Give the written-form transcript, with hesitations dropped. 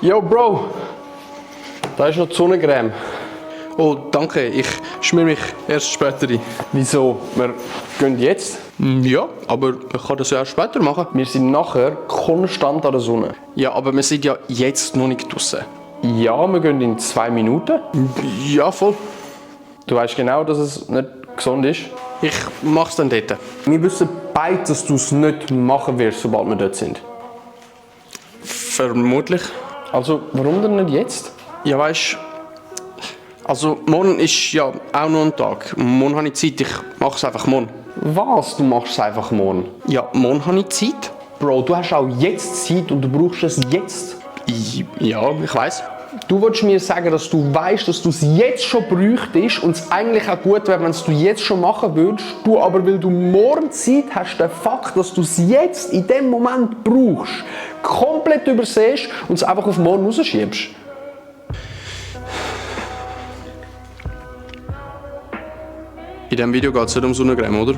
Yo, Bro! Da ist noch die Sonnencreme. Oh, danke. Ich schmier mich erst später ein. Wieso? Wir gehen jetzt. Ja, aber ich kann das ja auch später machen. Wir sind nachher konstant an der Sonne. Ja, aber wir sind ja jetzt noch nicht draussen. Ja, wir gehen in 2 Minuten. Ja, voll. Du weißt genau, dass es nicht gesund ist. Ich mach's dann dort. Wir wissen beide, dass du es nicht machen wirst, sobald wir dort sind. Vermutlich. Also, warum denn nicht jetzt? Ja, weißt du, also morgen ist ja auch noch ein Tag. Morgen habe ich Zeit, ich mach's einfach morgen. Was? Du machst es einfach morgen? Ja, morgen habe ich Zeit. Bro, du hast auch jetzt Zeit und du brauchst es jetzt. Ja, ich weiss. Du willst mir sagen, dass du weißt, dass du es jetzt schon bräuchtest und es eigentlich auch gut wäre, wenn du jetzt schon machen würdest. Du aber, weil du morgen Zeit hast, den Fakt, dass du es jetzt in dem Moment brauchst, komplett übersehst und es einfach auf morgen rausschiebst. In diesem Video geht es nicht um Sonnencreme, oder?